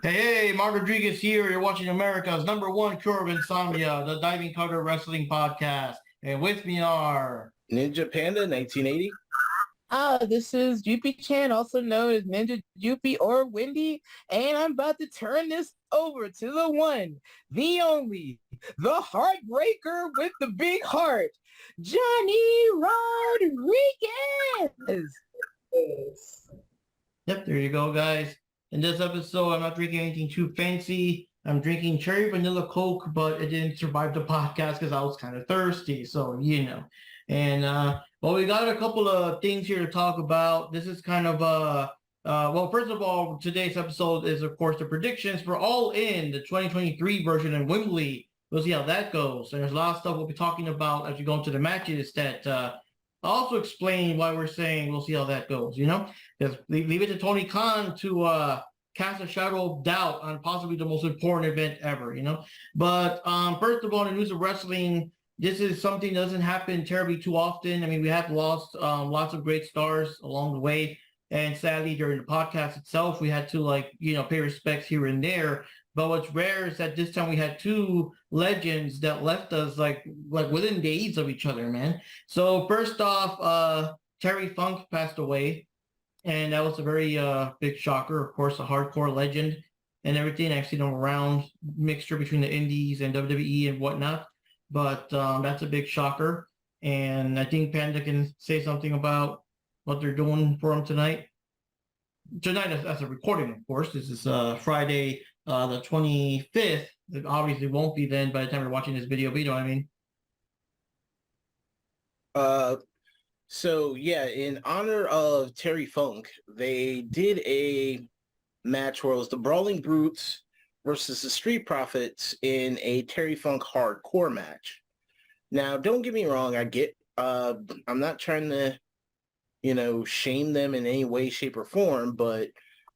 Hey, Mark Rodriguez here. You're watching America's #1 cure of insomnia, the Diving Cutter Wrestling Podcast. And with me are Ninja Panda 1980. This is Jupi Chan, also known as Ninja Jupi or Wendy, and I'm about to turn this over to the one, the only, the heartbreaker with the big heart, Johnny Rodriguez. Yep, there you go, guys. In this episode, I'm not drinking anything too fancy. I'm drinking cherry vanilla Coke, but it didn't survive the podcast because I was kind of thirsty. So, And, well, we got a couple of things here to talk about. This is kind of, well, first of all, today's episode is, of course, the predictions for All In, the 2023 version in Wembley. We'll see how that goes. And there's a lot of stuff we'll be talking about as we go into the matches that I'll also explain why we're saying we'll see how that goes, Just leave it to Tony Khan to cast a shadow of doubt on possibly the most important event ever, But first of all, in the news of wrestling, this is something that doesn't happen terribly too often. I mean, we have lost lots of great stars along the way. And sadly, during the podcast itself, we had to pay respects here and there. But what's rare is that this time we had two legends that left us like within days of each other, man. So first off, Terry Funk passed away. And that was a very big shocker. Of course, a hardcore legend and everything. I've seen him around, mixture between the indies and WWE and whatnot. But that's a big shocker. And I think Panda can say something about what they're doing for him tonight. Tonight, as a recording, of course. This is Friday, the 25th. It obviously won't be then by the time you're watching this video, but you know what I mean? So yeah, in honor of Terry Funk, they did a match where it was the Brawling Brutes versus the Street Profits in a Terry Funk hardcore match. Now, don't get me wrong, I'm not trying to, shame them in any way, shape, or form, but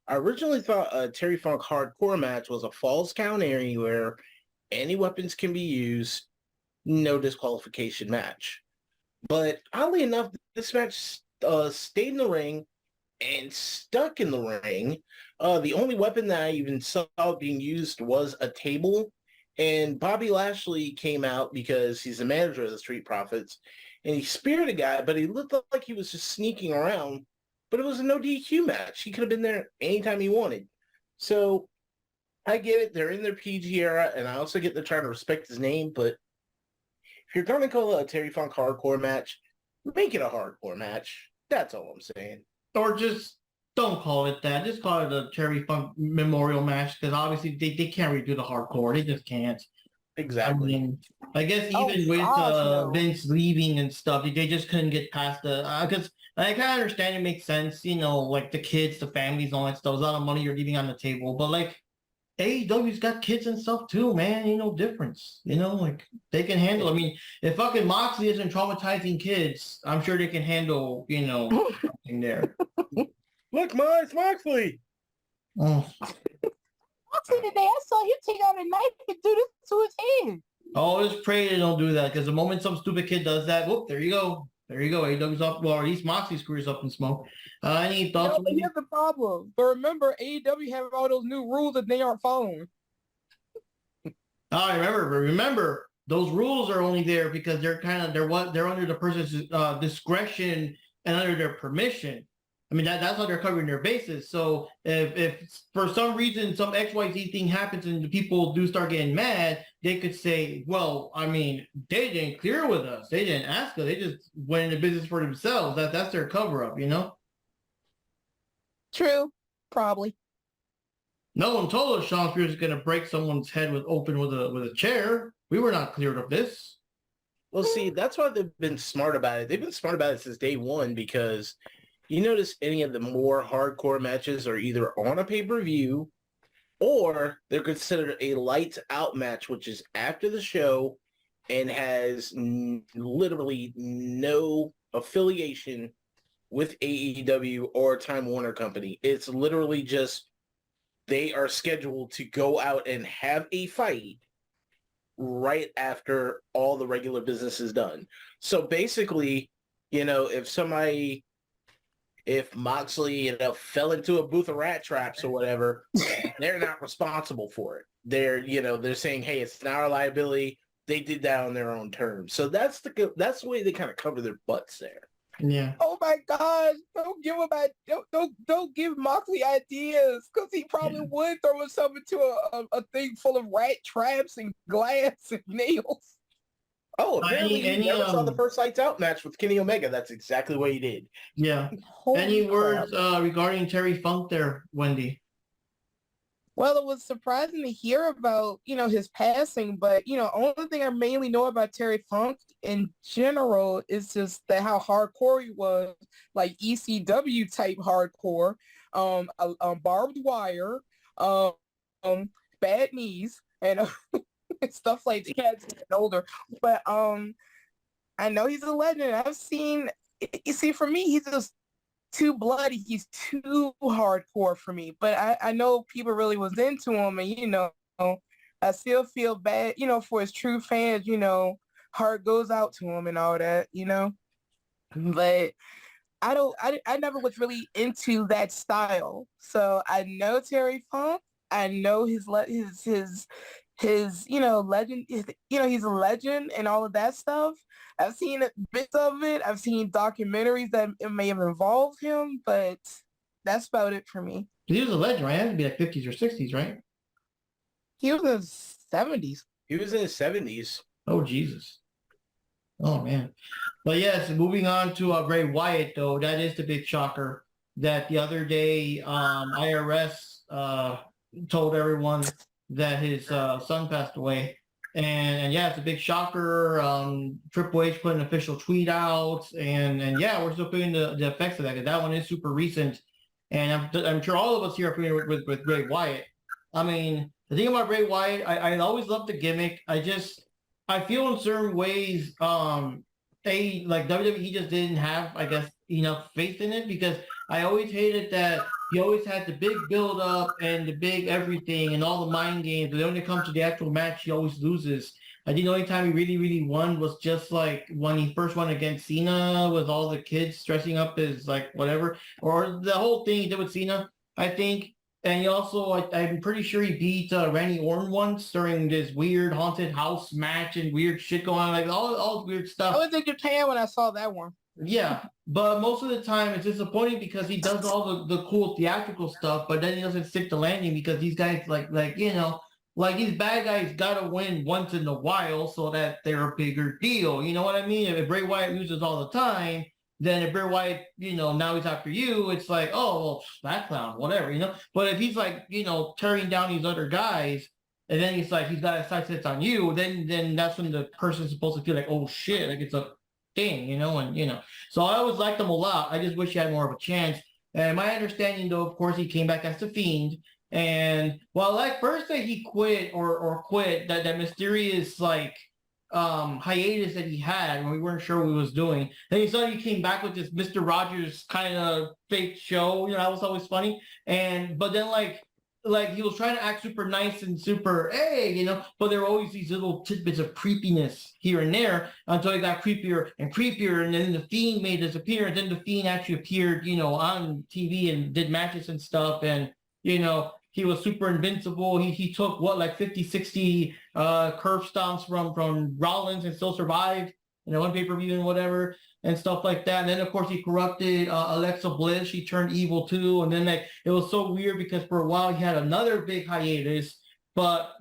I originally thought a Terry Funk hardcore match was a Falls Count Anywhere, any weapons can be used, no disqualification match. But oddly enough, this match stayed in the ring and stuck in the ring. The only weapon that I even saw being used was a table. And Bobby Lashley came out because he's the manager of the Street Profits. And he speared a guy, but he looked like he was just sneaking around. But it was a no DQ match. He could have been there anytime he wanted. So I get it. They're in their PG era. And I also get they're trying to respect his name. But if you're going to call it a Terry Funk hardcore match, make it a hardcore match. That's all I'm saying. Or just don't call it that. Just call it a Terry Funk memorial match because obviously they can't redo the hardcore. They just can't. Exactly. I mean, I guess even with Vince leaving and stuff, they just couldn't get past the because I kind of understand it makes sense, like the kids, the families, all that stuff. There's a lot of money you're leaving on the table, but like AEW's got kids and stuff too, man. Ain't no difference. Like they can handle. I mean, if fucking Moxley isn't traumatizing kids, I'm sure they can handle, something there. Look, Ma, it's Moxley. Oh. Moxley today, I saw him take out a knife and do this to his head. Always pray they don't do that because the moment some stupid kid does that, whoop, there you go. There you go. AEW's up. Well, at least Moxley screws up in smoke. Any thoughts? No, but here's the problem. But remember, AEW have all those new rules that they aren't following. Remember, those rules are only there because they're under the person's discretion and under their permission. I mean, that's how they're covering their bases. So if for some reason some XYZ thing happens and the people do start getting mad, they could say, well, I mean, they didn't clear with us. They didn't ask us. They just went into business for themselves. That's their cover-up, True. Probably. No one told us Sean Spears is going to break someone's head with a chair. We were not cleared of this. Well, see, that's why they've been smart about it. They've been smart about it since day one because you notice any of the more hardcore matches are either on a pay-per-view or they're considered a lights out match, which is after the show and has literally no affiliation with AEW or Time Warner Company. It's literally just they are scheduled to go out and have a fight right after all the regular business is done. So basically, if if Moxley, fell into a booth of rat traps or whatever, they're not responsible for it. They're saying, hey, it's not our liability. They did that on their own terms. So that's the way they kind of cover their butts there. Yeah. Oh my gosh! Don't give Moxley ideas, because he probably would throw himself into a thing full of rat traps and glass and nails. Oh, apparently you never saw the first Lights Out match with Kenny Omega. That's exactly what he did. Yeah. Any words regarding Terry Funk there, Wendy? Well, it was surprising to hear about, his passing, but, only thing I mainly know about Terry Funk in general is just how hardcore he was, like ECW type hardcore, barbed wire, bad knees, and stuff like that. Older, but I know he's a legend. You see, for me, he's just too bloody. He's too hardcore for me. But I know people really was into him, and I still feel bad, for his true fans. Heart goes out to him and all that. But I never was really into that style. So I know Terry Funk. I know his legend. He's a legend and all of that stuff. I've seen bits of it. I've seen documentaries that it may have involved him, but that's about it for me. He was a legend, right? It had to be like 50s or 60s, right? He was in his 70s. He was in his 70s. Oh, Jesus. Oh, man. But yes, moving on to Bray Wyatt, though, that is the big shocker that the other day IRS told everyone that his son passed away. And yeah, it's a big shocker. Triple H put an official tweet out, and yeah, we're still feeling the effects of that, because that one is super recent. And I'm sure all of us here are familiar with Bray Wyatt. I mean, the thing about Bray Wyatt, I always loved the gimmick. I feel in certain ways, like WWE just didn't have, I guess, enough faith in it, because I always hated that he always had the big build up and the big everything and all the mind games, but then when it comes to the actual match, he always loses. I think the only time he really, really won was just like when he first won against Cena with all the kids dressing up as like whatever, or the whole thing he did with Cena, I think. And he also, I'm pretty sure he beat Randy Orton once during this weird haunted house match and weird shit going on, like all weird stuff. I was in Japan when I saw that one. Yeah, but most of the time it's disappointing because he does all the cool theatrical stuff, but then he doesn't stick the landing, because these guys like these bad guys gotta win once in a while so that they're a bigger deal. You know what I mean? If Bray Wyatt loses all the time, then if Bray Wyatt, now he's after you, it's like, oh, well, that clown, whatever, But if he's like, tearing down these other guys, and then he's like, he's got his sights on you, then that's when the person's supposed to feel like, oh shit, like it's a thing, So I always liked him a lot. I just wish he had more of a chance. And my understanding, though, of course, he came back as the Fiend. And well, like first that he quit or quit that mysterious like hiatus that he had when we weren't sure what he was doing. Then he suddenly came back with this Mr. Rogers kind of fake show. That was always funny. But then like he was trying to act super nice and super, hey, but there were always these little tidbits of creepiness here and there until he got creepier and creepier. And then the Fiend made his appearance. Then the Fiend actually appeared, on TV and did matches and stuff. And, he was super invincible. He took like 50, 60 curve stomps from Rollins and still survived, one pay-per-view and whatever and stuff like that. And then of course he corrupted Alexa Bliss. She turned evil too. And then it was so weird because for a while he had another big hiatus, but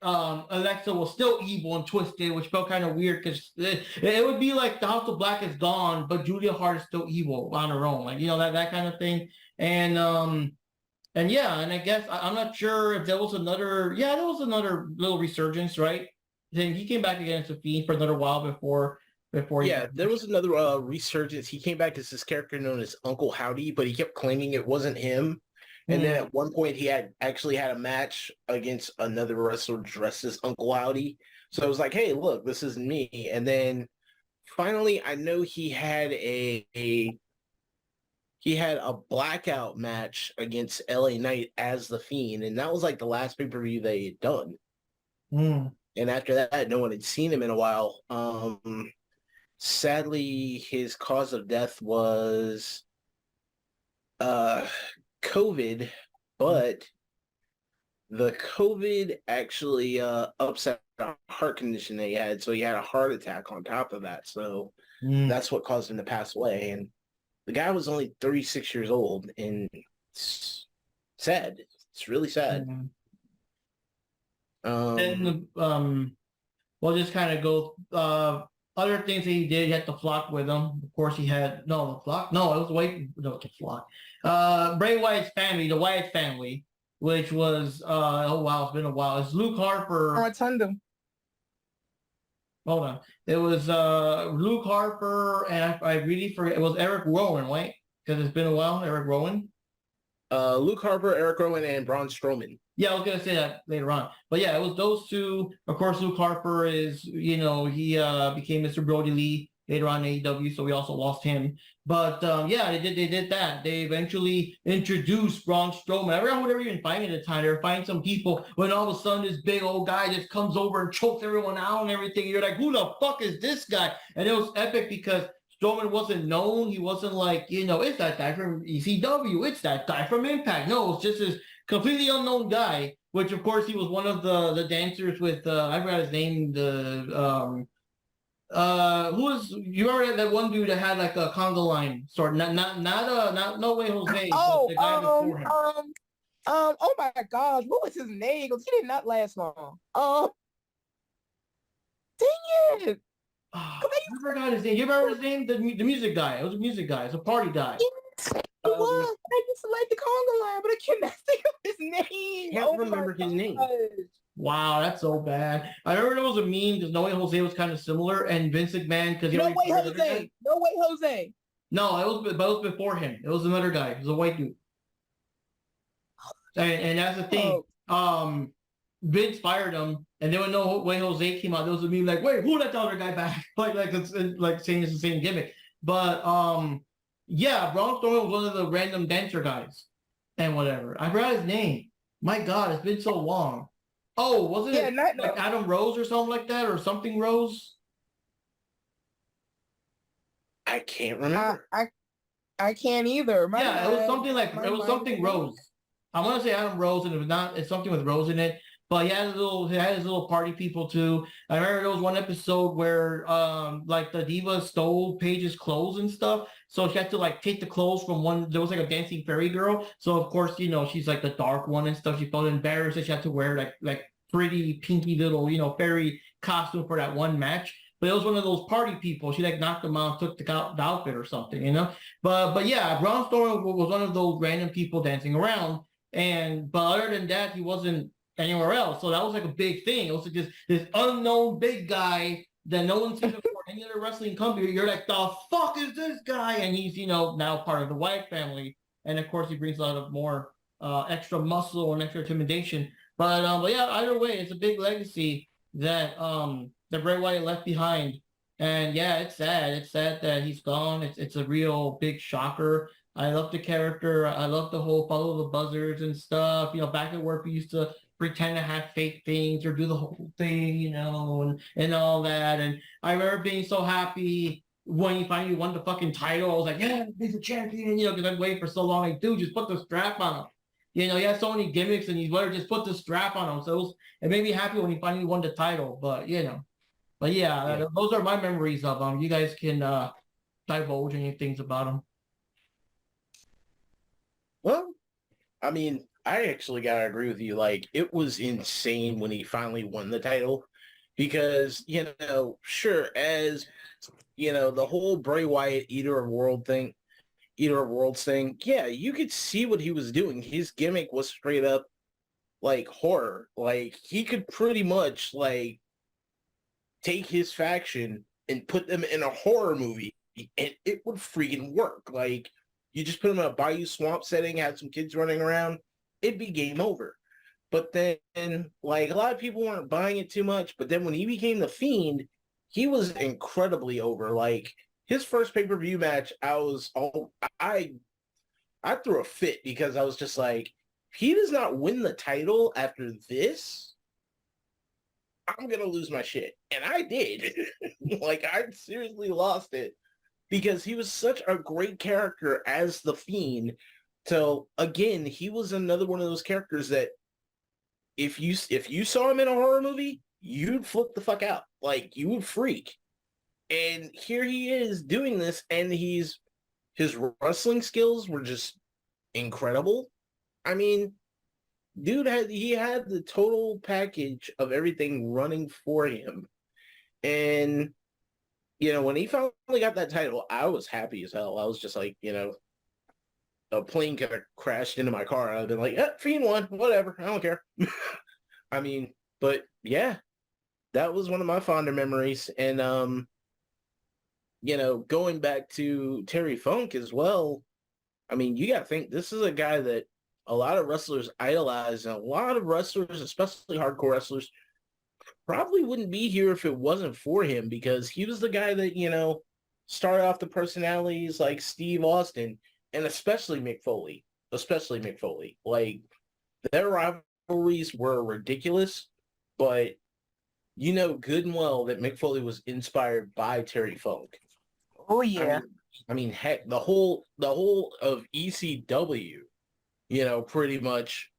Alexa was still evil and twisted, which felt kind of weird because it would be like the House of Black is gone, but Julia Hart is still evil on her own, that kind of thing. And yeah, and I guess I'm not sure if there was another little resurgence, right? Then he came back again as a Fiend for another while before. Yeah, there was another resurgence. He came back as this character known as Uncle Howdy, but he kept claiming it wasn't him. And then at one point he had actually had a match against another wrestler dressed as Uncle Howdy. So I was like, hey, look, this is me. And then finally I know he had a blackout match against LA Knight as the Fiend, and that was like the last pay-per-view they had done. And after that, no one had seen him in a while. Sadly, his cause of death was COVID, but the COVID actually upset a heart condition that he had, so he had a heart attack on top of that. So that's what caused him to pass away. And the guy was only 36 years old, and it's sad. It's really sad. And we'll just kind of go other things that he did. He had the flock with him. Of course, he had the flock. No, it was the flock. Bray Wyatt's family, the Wyatt family, which was oh wow, it's been a while. It's Luke Harper. Rotunda. Hold on. It was Luke Harper, and I really forget. It was Eric Rowan, right? Because it's been a while. Eric Rowan. Luke Harper, Eric Rowan, and Braun Strowman. Yeah, I was gonna say that later on, but yeah, it was those two. Of course, Luke Harper is, he became Mr. Brody Lee later on in AEW, so we also lost him. But yeah, they did that. They eventually introduced Braun Strowman. I remember they were even fighting at the time. They were fighting some people when all of a sudden this big old guy just comes over and chokes everyone out and everything. And you're like, who the fuck is this guy? And it was epic because Strowman wasn't known. He wasn't like, it's that guy from ECW. It's that guy from Impact. No, it's just this completely unknown guy, which of course he was one of the dancers with, I forgot his name, you remember that one dude that had like a conga line sort, not No Way Jose, but the guy before him. Oh my gosh, what was his name? Because he did not last long. Dang it! I forgot his name. You remember his name? The music guy. It was a music guy. It's a party guy. Yes, he was. I used to like the conga line, but I cannot think of his name. Can't remember his name. Wow, that's so bad. I remember there was a meme because No Way Jose was kind of similar, and Vince McMahon because No Way Jose. No Way Jose. No, it was before him. It was another guy. It was a white dude. And that's the thing. Vince fired him, and then when No Way Jose came out, there was a meme like, "Wait, who let the other guy back?" like saying it's the same gimmick. But yeah, Braun Strowman was one of the random dancer guys, and whatever. I forgot his name. My God, it's been so long. Oh, wasn't it like Adam Rose or something like that, or something Rose? I can't remember. I can't either. It was something like something Rose. I want to say Adam Rose, and if it's not, it's something with Rose in it. But he had his little party people too. I remember there was one episode where like the diva stole Paige's clothes and stuff. So she had to like take the clothes from one. There was like a dancing fairy girl. So of course, she's like the dark one and stuff. She felt embarrassed that she had to wear like pretty pinky little, fairy costume for that one match. But it was one of those party people. She like knocked them out, took the outfit or something, But yeah, Braun Strowman was one of those random people dancing around. But other than that, he wasn't anywhere else. So that was like a big thing. It was like this unknown big guy that no one's seen before any other wrestling company. You're like, the fuck is this guy? And he's, now part of the Wyatt family. And of course, he brings a lot of more extra muscle and extra intimidation. But yeah, either way, it's a big legacy that Bray Wyatt left behind. And yeah, it's sad. It's sad that he's gone. It's a real big shocker. I love the character. I love the whole follow the buzzers and stuff. Back at work, we used to pretend to have fake things or do the whole thing, and all that. And I remember being so happy when he finally won the fucking title. I was like, yeah, he's a champion, because I've waited for so long. Like, dude, just put the strap on him. He had so many gimmicks, and he's better just put the strap on him. So it made me happy when he finally won the title. But yeah, those are my memories of him. You guys can divulge any things about him. Well, I mean, I actually gotta agree with you. Like, it was insane when he finally won the title, because sure, as the whole Bray Wyatt Eater of Worlds thing, yeah, you could see what he was doing. His gimmick was straight up like horror. Like, he could pretty much like take his faction and put them in a horror movie, and it would freaking work. Like, you just put him in a bayou swamp setting, had some kids running around, it'd be game over. But then, like, a lot of people weren't buying it too much. But then when he became the Fiend, he was incredibly over. Like, his first pay-per-view match, I threw a fit, because I was just like, if he does not win the title after this, I'm going to lose my shit. And I did. Like, I seriously lost it, because he was such a great character as the Fiend, So again, he was another one of those characters that if you saw him in a horror movie, you'd flip the fuck out. Like you would freak. And here he is doing this, and his wrestling skills were just incredible. I mean, he had the total package of everything running for him. And when he finally got that title, I was happy as hell. I was just like, a plane could have crashed into my car. I'd have been like, Fiend won, whatever. I don't care. I mean, but yeah, that was one of my fonder memories. And, going back to Terry Funk as well, I mean, you got to think this is a guy that a lot of wrestlers idolize, and a lot of wrestlers, especially hardcore wrestlers, probably wouldn't be here if it wasn't for him, because he was the guy that, started off the personalities like Steve Austin, and especially Mick Foley. Like, their rivalries were ridiculous, but good and well that Mick Foley was inspired by Terry Funk. Oh yeah. I mean, heck, the whole of ECW, pretty much,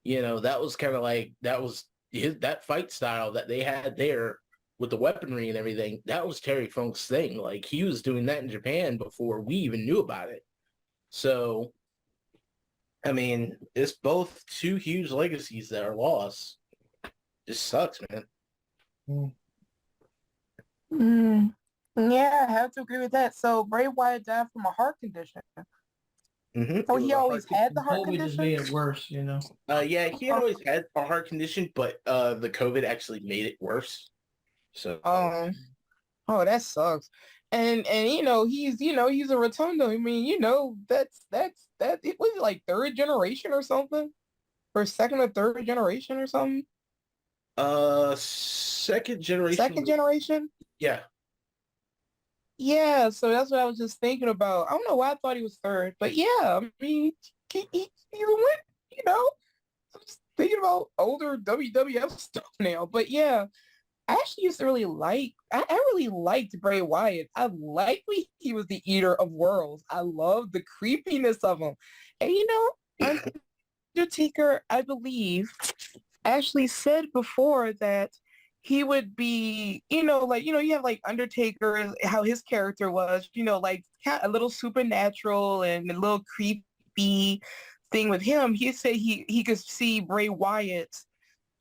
that was kind of like, that fight style that they had there with the weaponry and everything, that was Terry Funk's thing. Like, he was doing that in Japan before we even knew about it. So, I mean, it's both two huge legacies that are lost. Just sucks, man. Yeah, I have to agree with that. So Bray Wyatt died from a heart condition. Mm-hmm. So he always had the heart COVID condition? just made it worse, Yeah, he had always had a heart condition, but the COVID actually made it worse. So oh, that sucks. And he's a rotundo. I mean, that's it was like third generation or something, or second or third generation or something. Second generation. Second generation. Yeah. Yeah, so that's what I was just thinking about. I don't know why I thought he was third, but yeah, I mean, he went, I'm just thinking about older WWF stuff now. But yeah, I actually used to really I really liked Bray Wyatt. I liked when he was the eater of worlds. I loved the creepiness of him. And Undertaker, I believe, actually said before that he would be, you have like Undertaker, how his character was, like a little supernatural and a little creepy thing with him. He said he could see Bray Wyatt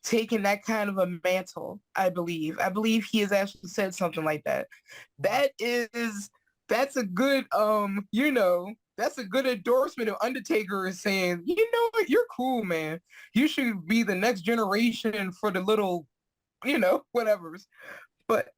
taking that kind of a mantle, I believe. I believe he has actually said something like that. That's a good, that's a good endorsement of Undertaker is saying, you know what, you're cool, man. You should be the next generation for the little, whatever's. But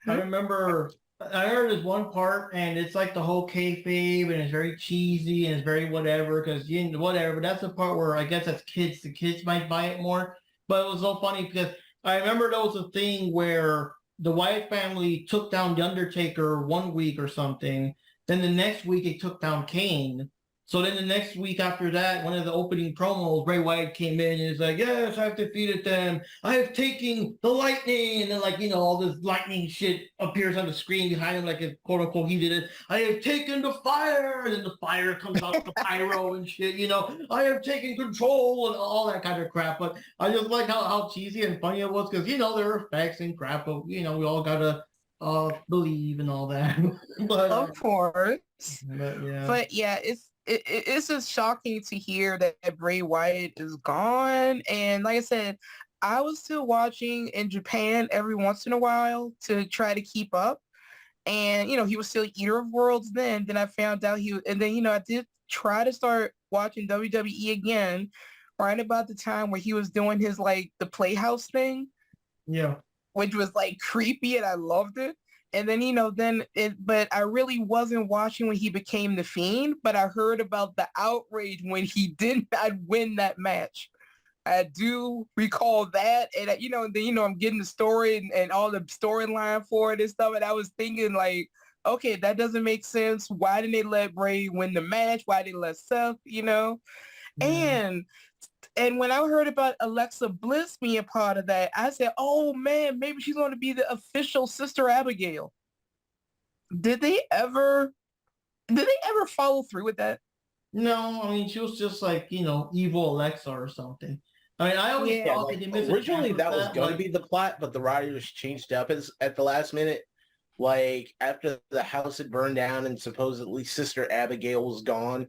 I remember I heard this one part, and it's like the whole kayfabe, and it's very cheesy and it's very whatever, because whatever. But that's the part where I guess as kids, the kids might buy it more. But it was so funny because I remember there was a thing where the Wyatt family took down the Undertaker one week or something. Then the next week they took down Kane. So then the next week after that, one of the opening promos, Bray Wyatt came in and is like, yes, I've defeated them. I have taken the lightning. And then all this lightning shit appears on the screen behind him, like a quote unquote, he did it. I have taken the fire. And then the fire comes out the pyro and shit, I have taken control and all that kind of crap. But I just like how cheesy and funny it was because, there are facts and crap, but, we all got to believe and all that. But of course. But yeah, it's just shocking to hear that Bray Wyatt is gone. And like I said, I was still watching in Japan every once in a while to try to keep up. And, he was still Eater of Worlds then. Then I found out I did try to start watching WWE again right about the time where he was doing his, like, the Playhouse thing. Yeah. Which was, like, creepy, and I loved it. And then, but I really wasn't watching when he became the Fiend, but I heard about the outrage when he did not win that match. I do recall that. And, I'm getting the story and all the storyline for it and stuff. And I was thinking, like, okay, that doesn't make sense. Why didn't they let Bray win the match? Why didn't they let Seth, Yeah. And when I heard about Alexa Bliss being part of that, I said, oh man, maybe she's going to be the official Sister Abigail. Did they ever follow through with that? No, I mean, she was just like, evil Alexa or something. I mean, I always Yeah, thought that like they missed a chance originally with that was that. going to Like, be the plot, but the writers changed up at the last minute. Like after the house had burned down and supposedly Sister Abigail was gone,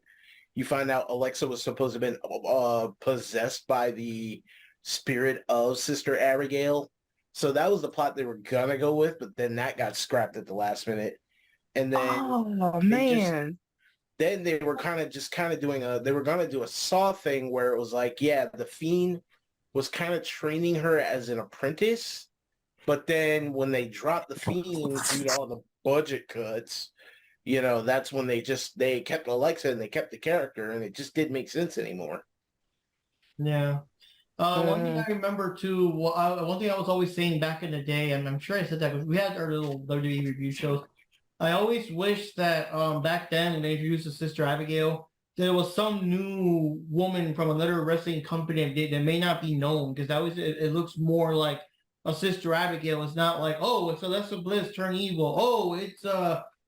you find out Alexa was supposed to have been possessed by the spirit of Sister Abigail. So that was the plot they were gonna go with, but then that got scrapped at the last minute. And then Oh they just man. then they were kind of doing they were gonna do a Saw thing where it was like, yeah, the Fiend was kind of training her as an apprentice, but then when they dropped the Fiend due to all the budget cuts, that's when they kept Alexa and they kept the character, and it just didn't make sense anymore. yeah. One thing Mm. I remember too, one thing I was always saying back in the day, and I'm sure I said that because we had our little WWE review shows. I always wish that back then when they introduced the Sister Abigail, there was some new woman from another wrestling company that may not be known because that was it looks more like a Sister Abigail. It's not like, oh, it's Alexa Bliss turn evil. Oh, it's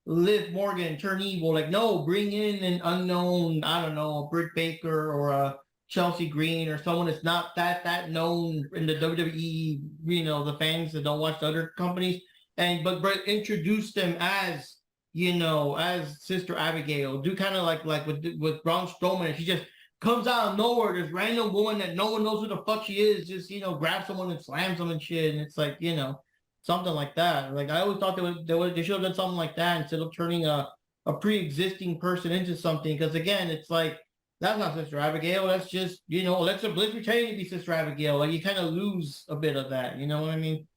Liv Morgan turn evil. Like, no, bring in an unknown, I don't know, a Britt Baker or a Chelsea Green or someone that's not that known in the WWE, the fans that don't watch the other companies, but introduce them as as Sister Abigail. Do kind of like with Braun Strowman, and she just comes out of nowhere. This random woman that no one knows who the fuck she is, just grabs someone and slams them and shit, and it's like something like that. Like I always thought they should have done something like that instead of turning a pre-existing person into something. Because again, it's like that's not Sister Abigail. That's just Alexa Bliss pretending to be Sister Abigail. Like you kind of lose a bit of that. You know what I mean?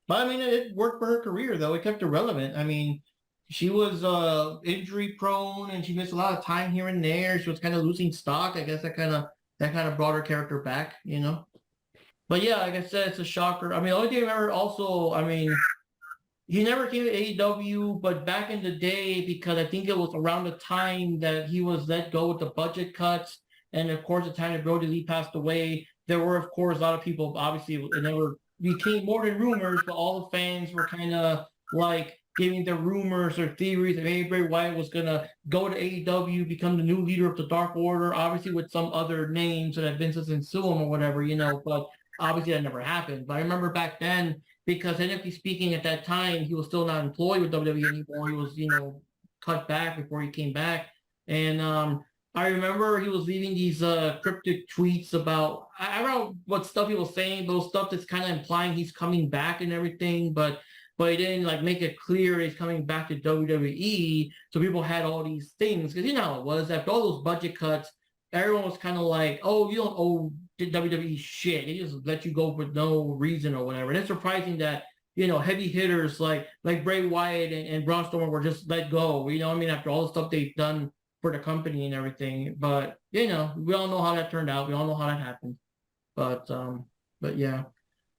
But I mean, it worked for her career though. It kept her relevant. I mean, she was injury prone and she missed a lot of time here and there. She was kind of losing stock. I guess that kind of brought her character back. But yeah, like I said, it's a shocker. I mean, the only thing I remember also, I mean, he never came to AEW, but back in the day, because I think it was around the time that he was let go with the budget cuts, and of course the time that Brody Lee passed away, there were of course a lot of people. Obviously, it never became more than rumors, but all the fans were kind of like giving their rumors or theories that maybe Bray Wyatt was gonna go to AEW, become the new leader of the Dark Order, obviously with some other names so that Vince doesn't sue him or whatever. But obviously that never happened. But I remember back then because technically speaking, at that time, he was still not employed with WWE anymore. He was, cut back before he came back. And I remember he was leaving these cryptic tweets about, I don't know what stuff he was saying, those stuff that's kind of implying he's coming back and everything, but he didn't like make it clear he's coming back to WWE. So people had all these things because you know how it was after all those budget cuts. Everyone was kind of like, "Oh, you don't owe WWE shit. They just let you go for no reason or whatever." And it's surprising that heavy hitters like Bray Wyatt and Braun Strowman were just let go. You know what I mean? After all the stuff they've done for the company and everything, but we all know how that turned out. We all know how that happened. But yeah.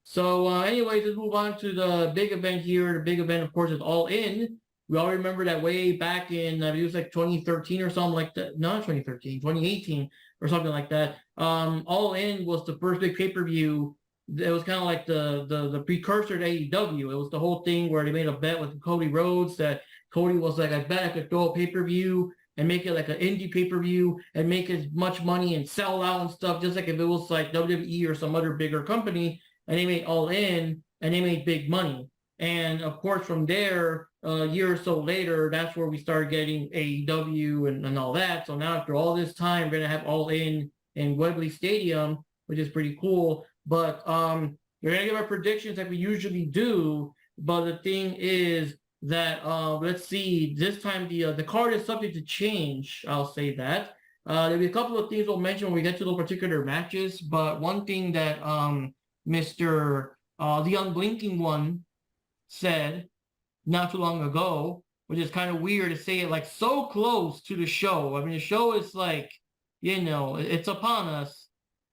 So anyways, let's move on to the big event here. The big event, of course, is All In. We all remember that way back in, it was like 2013 or something like that. Not 2013, 2018 or something like that. All In was the first big pay-per-view. It was kind of like the precursor to AEW. It was the whole thing where they made a bet with Cody Rhodes that Cody was like, I bet I could throw a pay-per-view and make it like an indie pay-per-view and make as much money and sell out and stuff, just like if it was like WWE or some other bigger company. And they made All In and they made big money. And of course, from there, a year or so later, that's where we started getting AEW and all that. So now after all this time, we're going to have All in Wembley Stadium, which is pretty cool. But we're going to give our predictions like we usually do. But the thing is that, let's see, this time the card is subject to change. I'll say that. There'll be a couple of things we'll mention when we get to those particular matches. But one thing that Mr. The Unblinking One said not too long ago, which is kind of weird to say it like so close to the show. I mean, the show is like, it's upon us.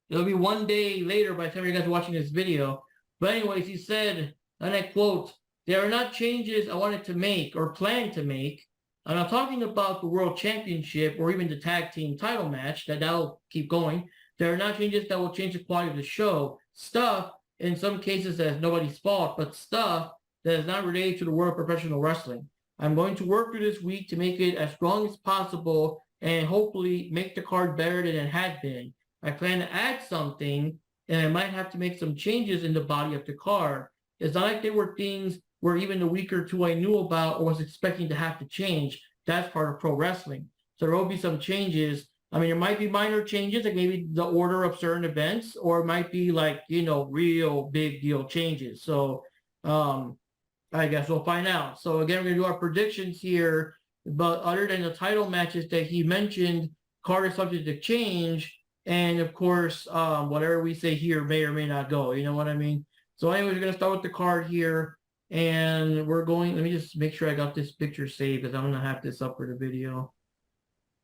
It'll be one day later by the time you guys are watching this video. But anyways, he said, and I quote, "There are not changes I wanted to make or plan to make. I'm not talking about the World Championship or even the tag team title match, that'll keep going. There are not changes that will change the quality of the show. Stuff, in some cases, that is nobody's fault, but stuff that is not related to the world of professional wrestling. I'm going to work through this week to make it as strong as possible and hopefully make the card better than it had been. I plan to add something, and I might have to make some changes in the body of the card. It's not like there were things where even the week or two I knew about or was expecting to have to change. That's part of pro wrestling. So there will be some changes. I mean, there might be minor changes, like maybe the order of certain events, or it might be like, real big deal changes. So I guess we'll find out. So again, we're gonna do our predictions here. But other than the title matches that he mentioned, card is subject to change. And of course, whatever we say here may or may not go. You know what I mean? So anyways, we're gonna start with the card here. And we're going, let me just make sure I got this picture saved because I'm gonna have this up for the video.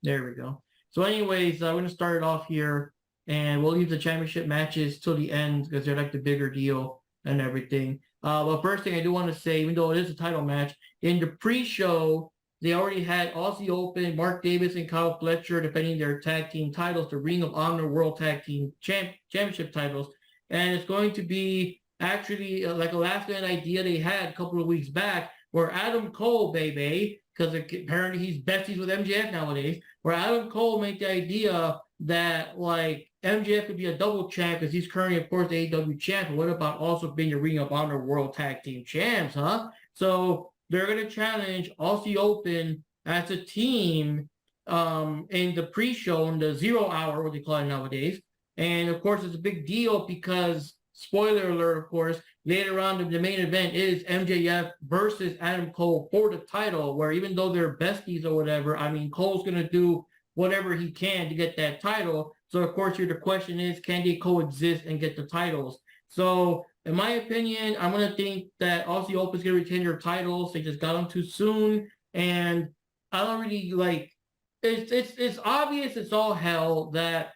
There we go. So anyways, we're gonna start it off here, and we'll leave the championship matches till the end because they're like the bigger deal and everything. But first thing I do want to say, even though it is a title match, in the pre-show, they already had Aussie Open, Mark Davis and Kyle Fletcher defending their tag team titles, the Ring of Honor World Tag Team Championship titles. And it's going to be actually like a last-minute idea they had a couple of weeks back where Adam Cole, baby, because apparently he's besties with MJF nowadays, where Adam Cole made the idea that like MJF could be a double champ because he's currently, of course, the AEW champ. But what about also being the Ring of Honor World Tag Team champs, huh? So they're going to challenge Aussie Open as a team in the pre-show, in the 0 hour, what they call it nowadays. And of course, it's a big deal because, spoiler alert, of course, later on the main event is MJF versus Adam Cole for the title, where even though they're besties or whatever, I mean, Cole's going to do whatever he can to get that title. So, of course, here the question is, can they coexist and get the titles? So, in my opinion, I'm going to think that Aussie Open's going to retain their titles. They just got them too soon. And I don't really like, it's obvious it's all hell that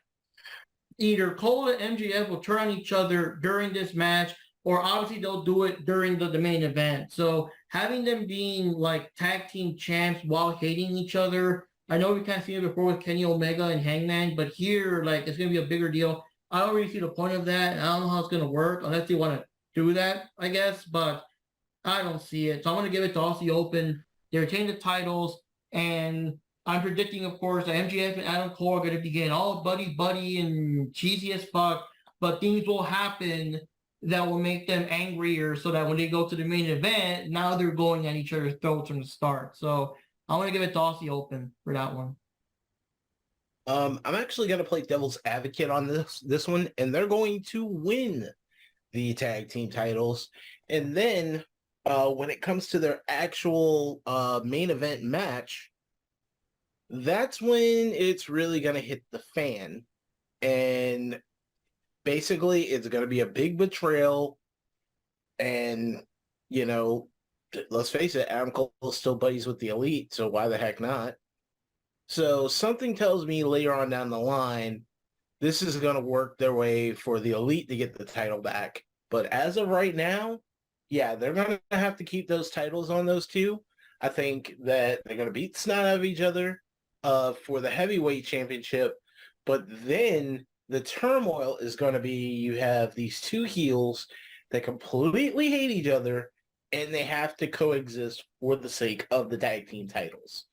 either Cole and MJF will turn on each other during this match, or obviously they'll do it during the main event. So having them being like tag team champs while hating each other, I know we kind of seen it before with Kenny Omega and Hangman, but here, like, it's going to be a bigger deal. I don't really see the point of that. I don't know how it's going to work unless they want to do that, I guess, but I don't see it. So I'm going to give it to Aussie Open. They retain the titles, and I'm predicting, of course, that MJF and Adam Cole are going to be getting all buddy and cheesy as fuck, but things will happen that will make them angrier so that when they go to the main event, now they're going at each other's throats from the start. So I want to give it to Aussie Open for that one. I'm actually going to play devil's advocate on this one, and they're going to win the tag team titles. And then when it comes to their actual main event match, that's when it's really going to hit the fan. And basically, it's going to be a big betrayal. And, let's face it, Adam Cole is still buddies with the Elite, so why the heck not? So something tells me later on down the line, this is going to work their way for the Elite to get the title back. But as of right now, yeah, they're going to have to keep those titles on those two. I think that they're going to beat the snot out of each other for the heavyweight championship. But then the turmoil is going to be, you have these two heels that completely hate each other, and they have to coexist for the sake of the tag team titles.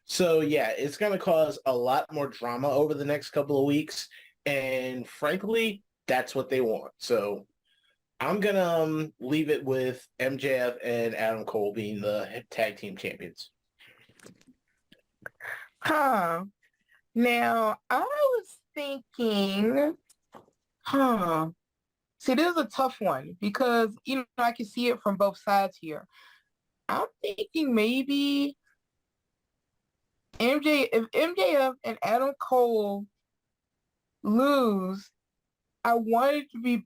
So, yeah, it's going to cause a lot more drama over the next couple of weeks. And frankly, that's what they want. So I'm going to leave it with MJF and Adam Cole being the tag team champions. Now, I was thinking, see, this is a tough one because, I can see it from both sides here. I'm thinking maybe if MJF and Adam Cole lose, I want it to be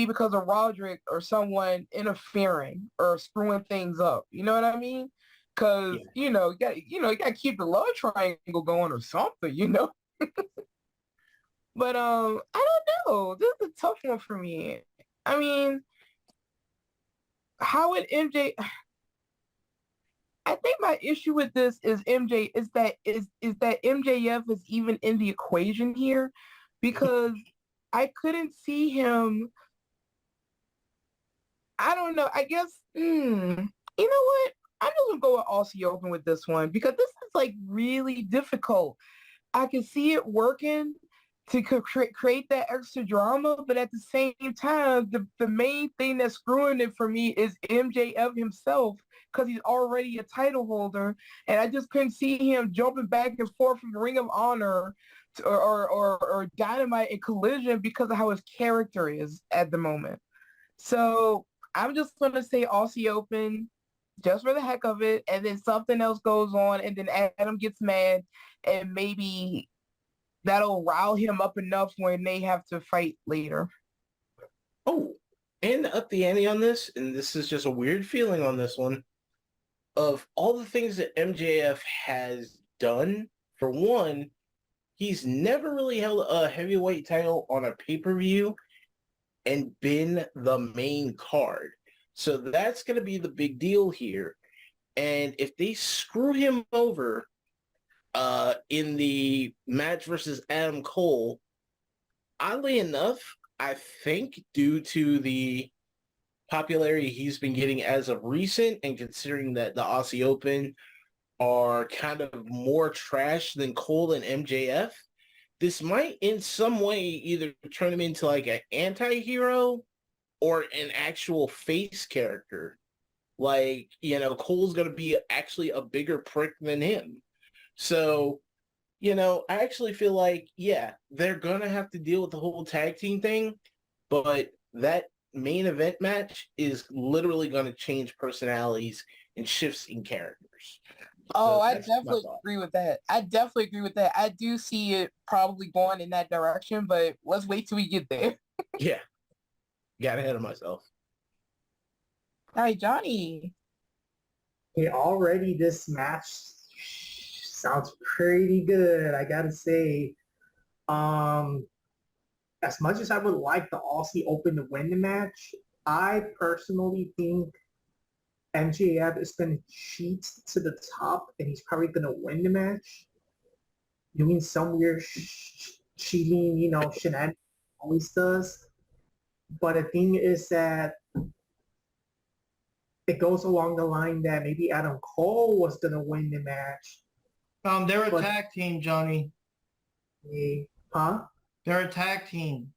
because of Roderick or someone interfering or screwing things up. You know what I mean? Because you got to keep the love triangle going or something. But I don't know. This is a tough one for me. I mean, how would MJ? I think my issue with this is that MJF is even in the equation here, because I couldn't see him. I don't know. I guess you know what? I'm just gonna go with Aussie Open with this one because this is like really difficult. I can see it working to create that extra drama, but at the same time, the main thing that's screwing it for me is MJF himself because he's already a title holder, and I just couldn't see him jumping back and forth from Ring of Honor or Dynamite and Collision because of how his character is at the moment. So I'm just gonna say Aussie Open just for the heck of it, and then something else goes on, and then Adam gets mad, and maybe that'll rile him up enough when they have to fight later. Oh, and up the ante on this, and this is just a weird feeling on this one, of all the things that MJF has done, for one, he's never really held a heavyweight title on a pay-per-view and been the main card. So that's going to be the big deal here. And if they screw him over in the match versus Adam Cole, oddly enough, I think due to the popularity he's been getting as of recent, and considering that the Aussie Open are kind of more trash than Cole and MJF, this might in some way either turn him into like an anti-hero or an actual face character. Like, Cole's going to be actually a bigger prick than him. So, I actually feel like, yeah, they're going to have to deal with the whole tag team thing, but that main event match is literally going to change personalities and shifts in characters. Oh, So I definitely agree with that. I do see it probably going in that direction, but let's wait till we get there. Yeah. Got ahead of myself. All right, Johnny. Okay, already this match sounds pretty good, I gotta say. As much as I would like the Aussie Open to win the match, I personally think MJF is going to cheat to the top, and he's probably going to win the match, doing some weird cheating, shenanigans always does. But the thing is that it goes along the line that maybe Adam Cole was going to win the match. They're a tag team, Johnny. Huh? They're a tag team.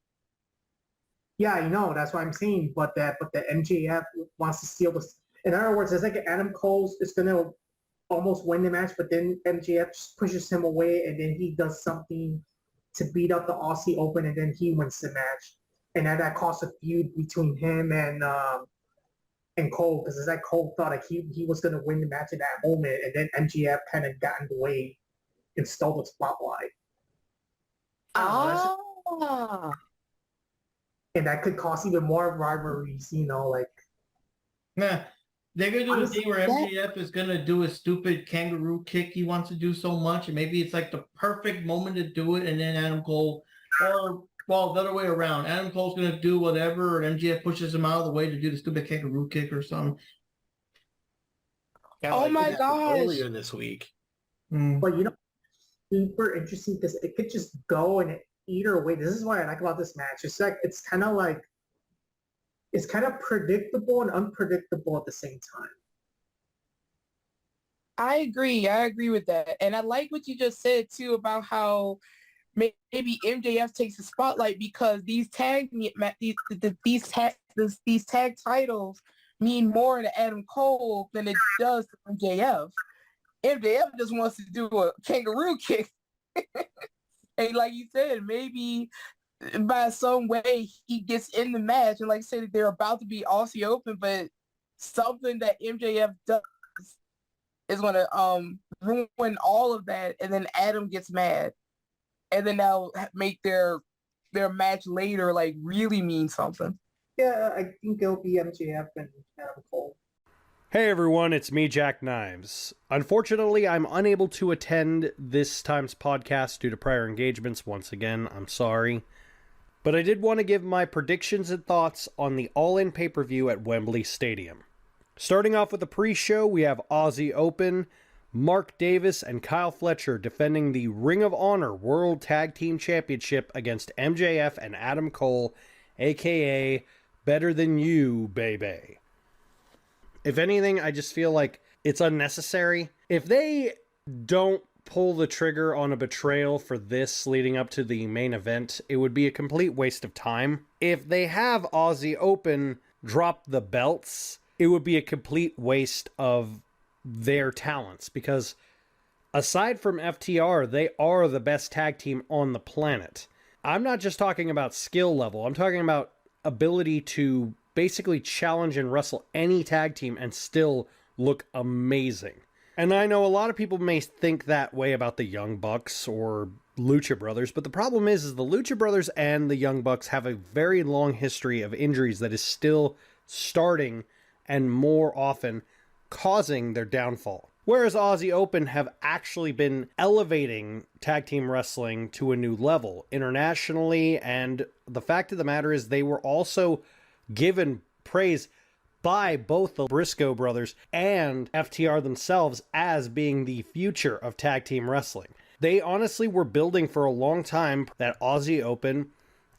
Yeah, I know. That's what I'm saying. But the MJF wants to steal this. In other words, it's like Adam Cole is going to almost win the match, but then MJF just pushes him away, and then he does something to beat up the Aussie Open, and then he wins the match. And then that caused a feud between him and Cole, because it's like Cole thought like he was going to win the match at that moment, and then MJF kind of got in the way and stole the spotlight. And that could cause even more rivalries, like. Nah, they're going to do a thing where MJF is going to do a stupid kangaroo kick he wants to do so much, and maybe it's like the perfect moment to do it, and then Adam Cole, or, well, the other way around. Adam Cole's going to do whatever, and MJF pushes him out of the way to do the stupid kangaroo kick or something. Oh my gosh. Earlier this week. But, super interesting because it could just go and either way. This is what I like about this match. It's kind of predictable and unpredictable at the same time. I agree with that. And I like what you just said too about how maybe MJF takes the spotlight because these tag titles mean more to Adam Cole than it does to MJF. MJF just wants to do a kangaroo kick. And like you said, maybe by some way he gets in the match, and like I said, they're about to be Aussie Open, but something that MJF does is going to ruin all of that, and then Adam gets mad, and then that'll make their match later like really mean something. Yeah, I think it'll be MJF and Adam Cole. Hey everyone, it's me, Jack Knives. Unfortunately, I'm unable to attend this time's podcast due to prior engagements. Once again, I'm sorry. But I did want to give my predictions and thoughts on the All-In pay-per-view at Wembley Stadium. Starting off with the pre-show, we have Aussie Open, Mark Davis and Kyle Fletcher defending the Ring of Honor World Tag Team Championship against MJF and Adam Cole, aka Better Than You, baby. If anything, I just feel like it's unnecessary. If they don't pull the trigger on a betrayal for this leading up to the main event, it would be a complete waste of time. If they have Aussie Open drop the belts, it would be a complete waste of their talents, because aside from FTR, they are the best tag team on the planet. I'm not just talking about skill level. I'm talking about ability to basically challenge and wrestle any tag team and still look amazing. And I know a lot of people may think that way about the Young Bucks or Lucha Brothers, but the problem is the Lucha Brothers and the Young Bucks have a very long history of injuries that is still starting and more often causing their downfall. Whereas Aussie Open have actually been elevating tag team wrestling to a new level internationally, and the fact of the matter is they were also given praise by both the Briscoe brothers and FTR themselves as being the future of tag team wrestling. They honestly were building for a long time that Aussie Open,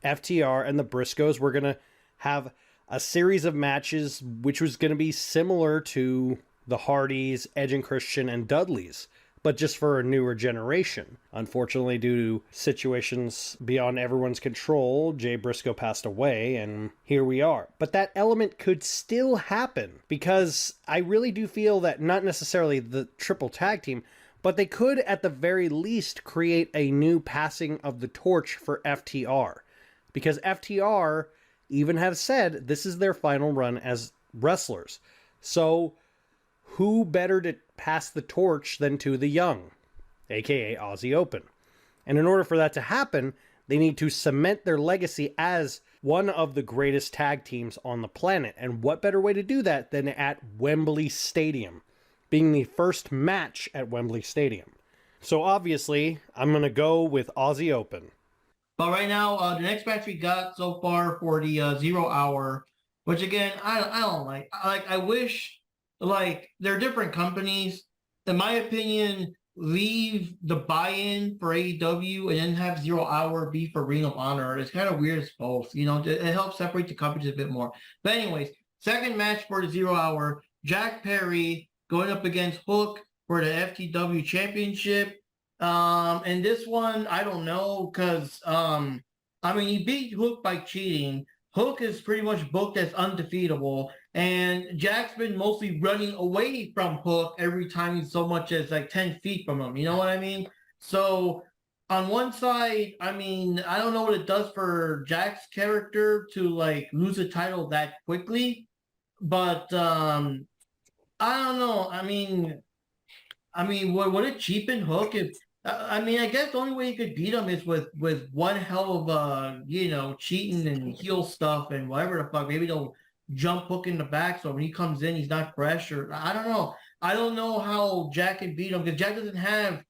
FTR, and the Briscoes were going to have a series of matches which was going to be similar to the Hardys, Edge and Christian, and Dudleys, but just for a newer generation. Unfortunately, due to situations beyond everyone's control, Jay Briscoe passed away, and here we are. But that element could still happen, because I really do feel that not necessarily the triple tag team, but they could at the very least create a new passing of the torch for FTR. Because FTR even have said this is their final run as wrestlers. So who better to pass the torch than to the young, aka Aussie Open? And in order for that to happen, they need to cement their legacy as one of the greatest tag teams on the planet. And what better way to do that than at Wembley Stadium, being the first match at Wembley Stadium. So obviously, I'm going to go with Aussie Open. But right now, the next match we got so far for the 0 hour, which again, I don't like. I wish, like, they're different companies. In my opinion, leave the buy-in for AEW and then have 0 hour be for Ring of Honor. It's kind of weird as both. You know, it helps separate the companies a bit more. But anyways, second match for the 0 hour, Jack Perry going up against Hook for the FTW Championship. And this one, I don't know, because, I mean, he beat Hook by cheating. Hook is pretty much booked as undefeatable, and Jack's been mostly running away from Hook every time he's so much as like 10 feet from him. You know what I mean? So on one side, I mean, I don't know what it does for Jack's character to like lose a title that quickly, but I don't know. I mean, would it cheapen Hook if? I mean, I guess the only way you could beat him is with one hell of you know, cheating and heel stuff and whatever the fuck. Maybe they'll jump Hook in the back so when he comes in, he's not fresh, or I don't know. I don't know how Jack can beat him, because Jack doesn't have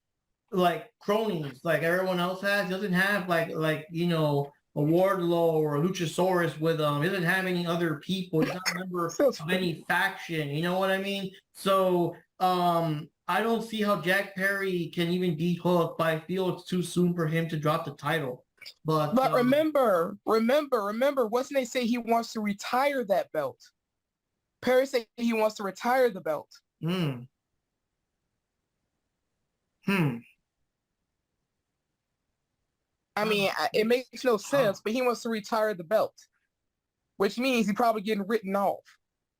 like cronies like everyone else has. He doesn't have like you know, a Wardlow or a Luchasaurus with him. He doesn't have any other people. He's not a member of any faction. You know what I mean? So I don't see how Jack Perry can even beat Hook, but I feel it's too soon for him to drop the title. But remember, wasn't they say he wants to retire that belt? Perry said he wants to retire the belt. I mean, it makes no sense, but he wants to retire the belt, which means he's probably getting written off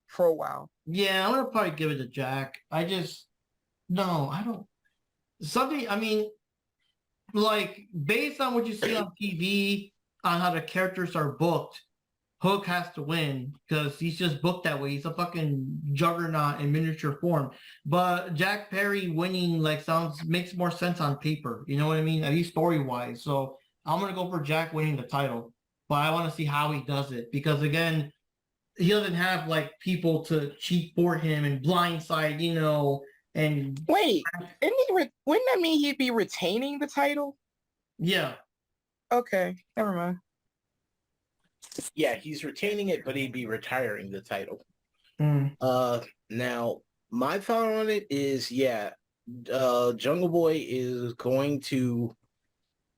for a while. Yeah, I'm gonna probably give it to Jack. No, I don't. Something, I mean, like, based on what you see on TV, on how the characters are booked, Hook has to win because he's just booked that way. He's a fucking juggernaut in miniature form. But Jack Perry winning, like, makes more sense on paper. You know what I mean? At least story-wise. So I'm going to go for Jack winning the title. But I want to see how he does it. Because, again, he doesn't have, like, people to cheat for him and blindside, you know. And wait, wouldn't that mean he'd be retaining the title? Yeah. Okay, never mind. Yeah, he's retaining it, but he'd be retiring the title. Now, my thought on it is, Jungle Boy is going to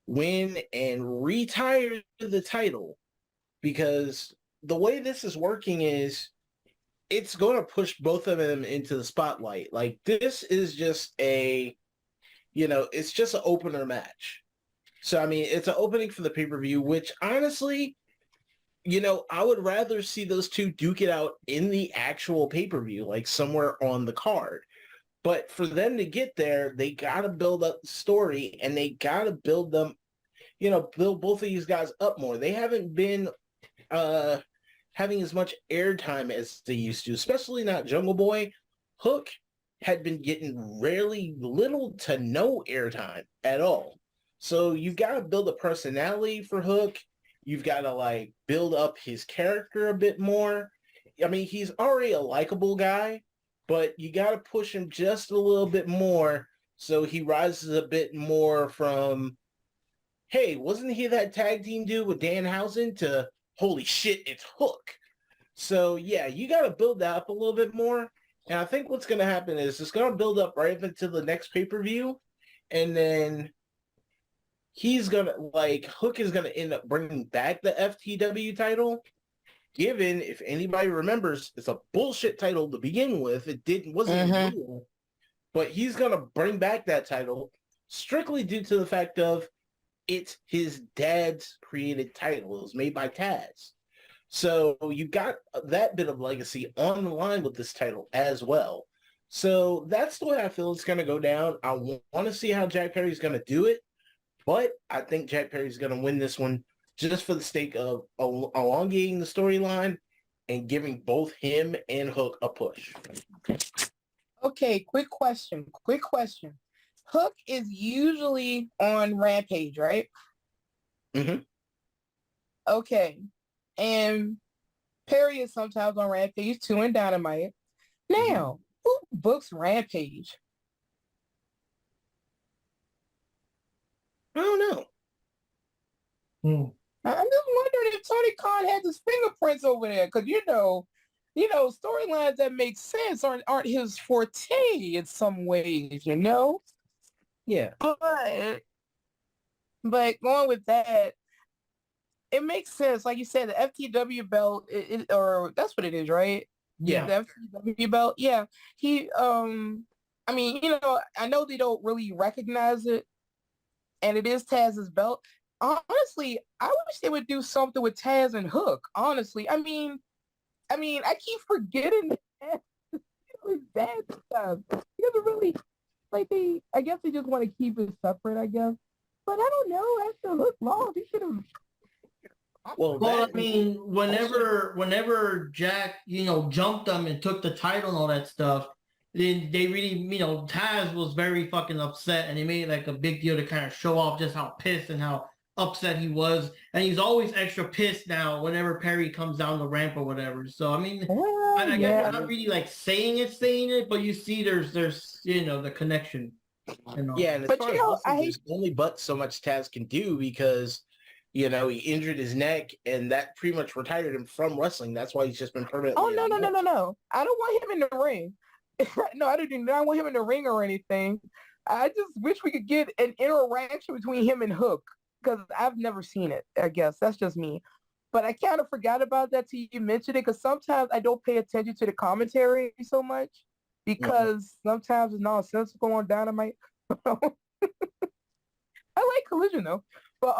win and retire the title, because the way this is working is it's going to push both of them into the spotlight. Like, this is just it's just an opener match. So, I mean, it's an opening for the pay-per-view, which honestly, I would rather see those two duke it out in the actual pay-per-view, like somewhere on the card. But for them to get there, they got to build up the story, and they got to build them, build both of these guys up more. They haven't been having as much airtime as they used to, especially not Jungle Boy. Hook had been getting rarely little to no airtime at all. So you've got to build a personality for Hook. You've got to like build up his character a bit more. I mean, he's already a likable guy, but you got to push him just a little bit more so he rises a bit more from, hey, wasn't he that tag team dude with Danhausen, to holy shit, it's Hook. So yeah, you got to build that up a little bit more. And I think what's going to happen is it's going to build up right up until the next pay-per-view. And then Hook is going to end up bringing back the FTW title. Given, if anybody remembers, it's a bullshit title to begin with. Wasn't real. But he's going to bring back that title strictly due to the fact of it's his dad's created title. It was made by Taz. So you got that bit of legacy on the line with this title as well. So that's the way I feel it's going to go down. I want to see how Jack Perry's going to do it, but I think Jack Perry's going to win this one just for the sake of elongating the storyline and giving both him and Hook a push. Okay, quick question. Hook is usually on Rampage, right? Mm-hmm. Okay. And Perry is sometimes on Rampage too, and Dynamite. Now, who books Rampage? I don't know. I'm just wondering if Tony Khan had his fingerprints over there, because storylines that make sense aren't his forte in some ways, Yeah. But going with that, it makes sense. Like you said, the FTW belt, or that's what it is, right? Yeah. The FTW belt. Yeah. He, I know they don't really recognize it, and it is Taz's belt. Honestly, I wish they would do something with Taz and Hook. Honestly, I mean, I keep forgetting that stuff. He doesn't really I guess they just want to keep it separate, I guess. But I don't know. After Hook lost, he should have. Well, I mean, whenever Jack, jumped them and took the title and all that stuff, then they really, Taz was very fucking upset, and they made like a big deal to kind of show off just how pissed and how upset he was. And he's always extra pissed now whenever Perry comes down the ramp or whatever. So, I mean, I guess you're not really like saying it, but you see there's the connection. Yeah, and as far as wrestling, there's only but so much Taz can do because he injured his neck, and that pretty much retired him from wrestling. That's why he's just been permanently. Oh, no. I don't want him in the ring. No, I don't want him in the ring or anything. I just wish we could get an interaction between him and Hook, because I've never seen it, I guess. That's just me. But I kind of forgot about that till you mentioned it, because sometimes I don't pay attention to the commentary so much, because sometimes it's nonsensical on Dynamite. I like Collision, though. But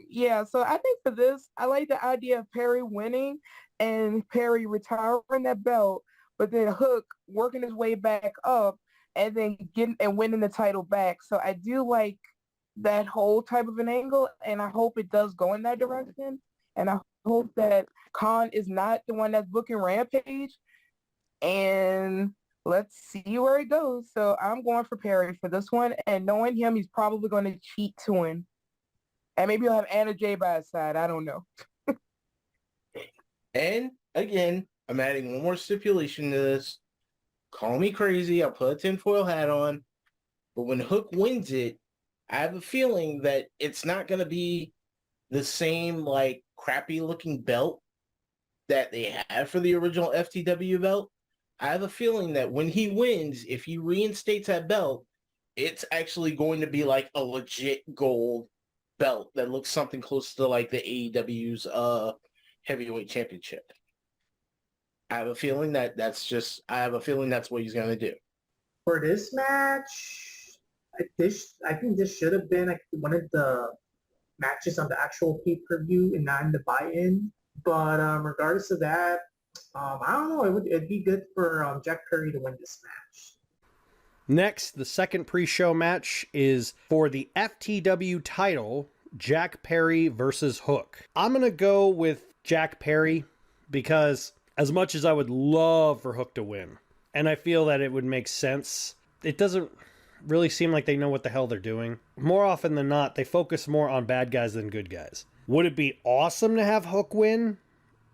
yeah, so I think for this, I like the idea of Perry winning and Perry retiring that belt, but then Hook working his way back up and then getting and winning the title back. So I do like that whole type of an angle, and I hope it does go in that direction. And I hope that Khan is not the one that's booking Rampage, and let's see where it goes. So I'm going for Perry for this one, and knowing him, he's probably going to cheat to win. And maybe he'll have Anna Jay by his side. I don't know. And again, I'm adding one more stipulation to this. Call me crazy. I'll put a tinfoil hat on. But when Hook wins it, I have a feeling that it's not going to be the same, crappy looking belt that they have for the original FTW belt. I have a feeling that when he wins, if he reinstates that belt, it's actually going to be like a legit gold belt that looks something close to like the AEW's heavyweight championship. I have a feeling that's what he's going to do. For this match, I think this should have been like one of the matches on the actual pay-per-view and not in the buy-in. But regardless of that, I don't know. It'd be good for Jack Perry to win this match. Next, the second pre-show match is for the FTW title, Jack Perry versus Hook. I'm going to go with Jack Perry because as much as I would love for Hook to win, and I feel that it would make sense, it doesn't really seem like they know what the hell they're doing. More often than not, they focus more on bad guys than good guys. Would it be awesome to have Hook win?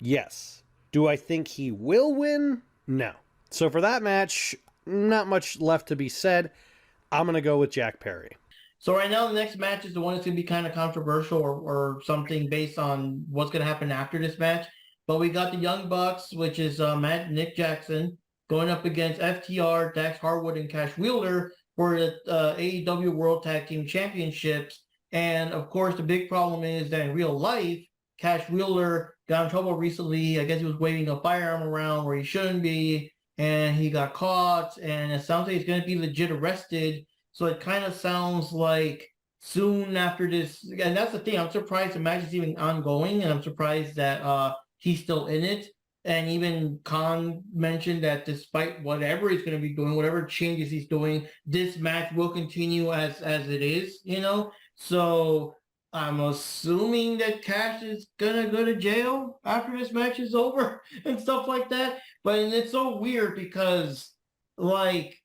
Yes. Do I think he will win? No. So for that match, not much left to be said. I'm going to go with Jack Perry. So right now, the next match is the one that's going to be kind of controversial or something based on what's going to happen after this match. But we got the Young Bucks, which is Nick Jackson, going up against FTR, Dax Harwood, and Cash Wheeler for the AEW World Tag Team Championships. And of course, the big problem is that in real life, Cash Wheeler got in trouble recently. I guess he was waving a firearm around where he shouldn't be, and he got caught. And it sounds like he's going to be legit arrested. So it kind of sounds like soon after this, and that's the thing. I'm surprised the match is even ongoing, and I'm surprised that he's still in it. And even Khan mentioned that despite whatever he's going to be doing, whatever changes he's doing, this match will continue as it is, you know? So I'm assuming that Cash is going to go to jail after this match is over and stuff like that. But and it's so weird because, like,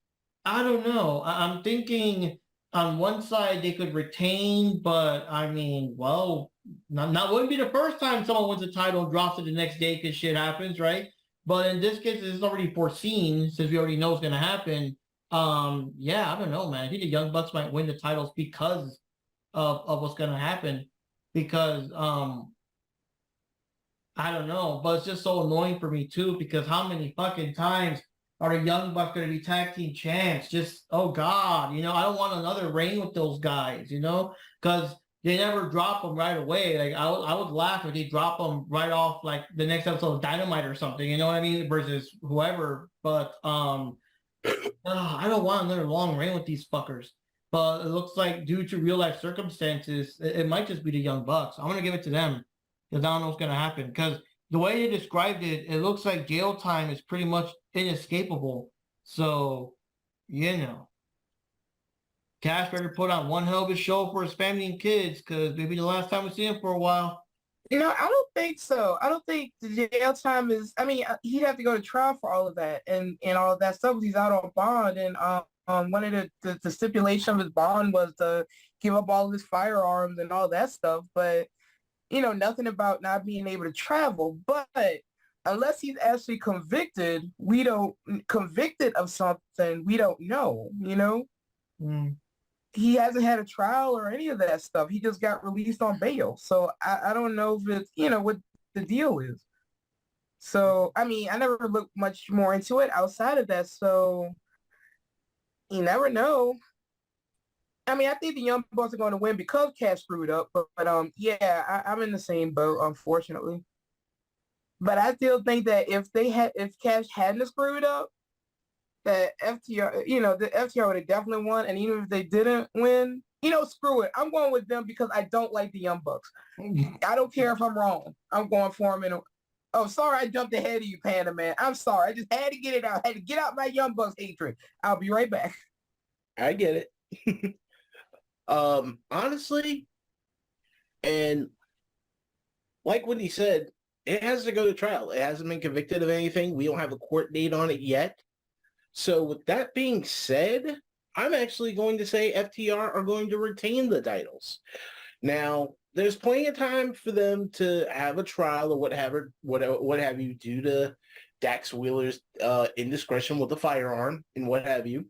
I don't know. I'm thinking on one side they could retain, but I mean, well, not wouldn't be the first time someone wins a title and drops it the next day because shit happens, right? But in this case, it's already foreseen since we already know it's going to happen. Yeah, I don't know, man. I think the Young Bucks might win the titles because of what's going to happen. Because I don't know, but it's just so annoying for me too. Because how many fucking times are the Young Bucks going to be tag team champs? Just, oh God, you know, I don't want another reign with those guys, you know, because they never drop them right away. Like I would laugh if they drop them right off, like the next episode of Dynamite or something. You know what I mean? Versus whoever. But I don't want another long reign with these fuckers. But it looks like due to real life circumstances, it might just be the Young Bucks. I'm gonna give it to them because I don't know what's gonna happen. Because the way they described it, it looks like jail time is pretty much inescapable. So, you know. Cash better put on one hell of a show for his family and kids because maybe the last time we see him for a while. You know, I don't think so. I don't think the jail time is, I mean, he'd have to go to trial for all of that and all of that stuff. He's out on bond. And one of the stipulation of his bond was to give up all of his firearms and all that stuff. But, you know, nothing about not being able to travel. But unless he's actually convicted of something, we don't know, you know? Mm. He hasn't had a trial or any of that stuff. He just got released on bail. So I don't know if it's, you know, what the deal is. So, I mean, I never looked much more into it outside of that. So you never know. I mean, I think the Young Bucks are going to win because Cash screwed up. But yeah, I'm in the same boat, unfortunately. But I still think that if Cash hadn't screwed up, that FTR, you know, the FTR would have definitely won. And even if they didn't win, you know, screw it. I'm going with them because I don't like the Young Bucks. I don't care if I'm wrong. I'm going for them. Oh, sorry, I jumped ahead of you, Panda Man. I'm sorry. I just had to get it out. I had to get out my Young Bucks hatred. I'll be right back. I get it. Honestly, and like what he said, it has to go to trial. It hasn't been convicted of anything. We don't have a court date on it yet. So with that being said, I'm actually going to say FTR are going to retain the titles. Now, there's plenty of time for them to have a trial or what have you due to Dax Wheeler's indiscretion with the firearm and what have you.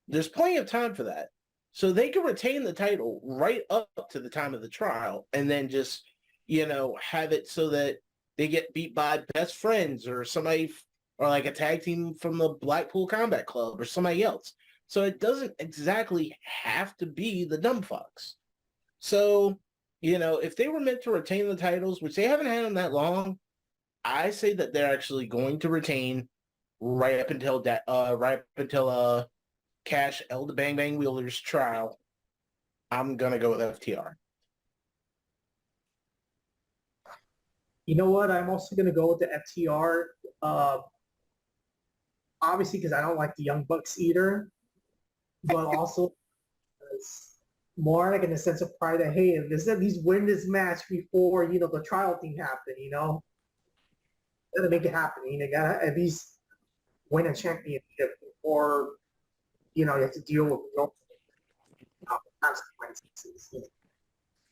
There's plenty of time for that. So they can retain the title right up to the time of the trial and then just, you know, have it so that they get beat by Best Friends or somebody or like a tag team from the Blackpool Combat Club or somebody else. So it doesn't exactly have to be the Dumb Fox. So, you know, if they were meant to retain the titles, which they haven't had them that long, I say that they're actually going to retain right up until Cash El the Bang Bang Wheeler's trial. I'm gonna go with FTR. You know what? I'm also gonna go with the FTR. Obviously, because I don't like the Young Bucks either, but also more like in the sense of pride that, hey, if this at least win this match before the trial thing happened. Gotta make it happen. Gotta at least win a championship before you have to deal with consequences.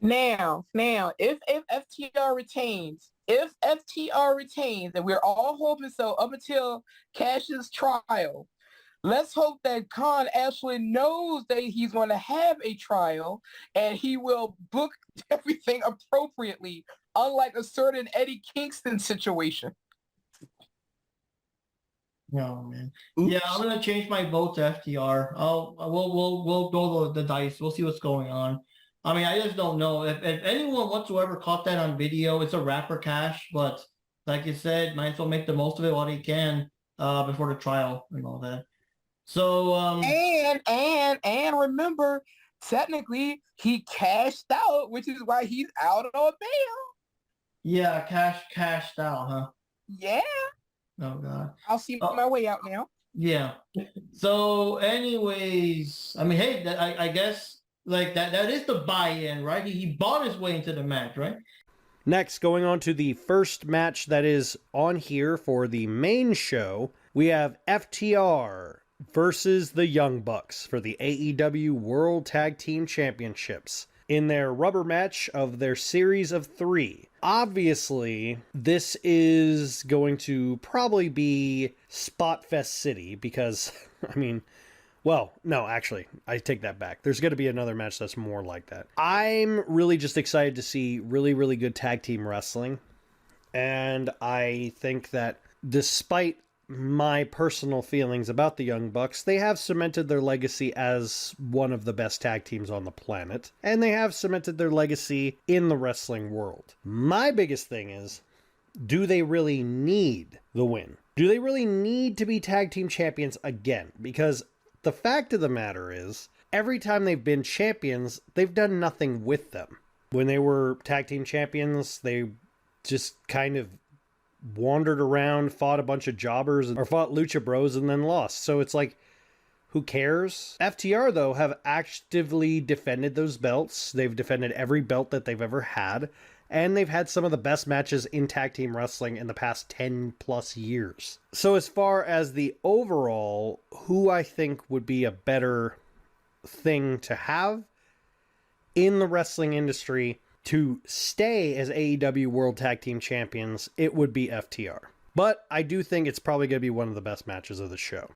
Now, if FTR retains, and we're all hoping so up until Cash's trial, let's hope that Khan actually knows that he's going to have a trial and he will book everything appropriately, unlike a certain Eddie Kingston situation. No, man. Oops. Yeah, I'm gonna change my vote to FTR. We'll go the dice. We'll see what's going on. I mean, I just don't know if anyone whatsoever caught that on video. It's a rapper Cash, but like you said, might as well make the most of it while he can before the trial and all that. So and remember, technically he cashed out, which is why he's out on bail. Yeah, Cash cashed out, huh? Yeah. Oh god. I'll see my way out now. Yeah. So, anyways, I mean, hey, I guess like that is the buy-in, right? He bought his way into the match, right? Next, going on to the first match that is on here for the main show, we have FTR versus the Young Bucks for the AEW World Tag Team Championships in their rubber match of their series of 3. Obviously, this is going to probably be Spotfest City because, I mean, well, no, actually, I take that back. There's going to be another match that's more like that. I'm really just excited to see really, really good tag team wrestling. And I think that despite my personal feelings about the Young Bucks, they have cemented their legacy as one of the best tag teams on the planet. And they have cemented their legacy in the wrestling world. My biggest thing is, do they really need the win? Do they really need to be tag team champions again? Because the fact of the matter is, every time they've been champions, they've done nothing with them. When they were tag team champions, they just kind of wandered around, fought a bunch of jobbers, or fought Lucha Bros and then lost. So it's like, who cares? FTR, though, have actively defended those belts. They've defended every belt that they've ever had. And they've had some of the best matches in tag team wrestling in the past 10 plus years. So as far as the overall, who I think would be a better thing to have in the wrestling industry to stay as AEW World Tag Team Champions, it would be FTR. But I do think it's probably going to be one of the best matches of the show.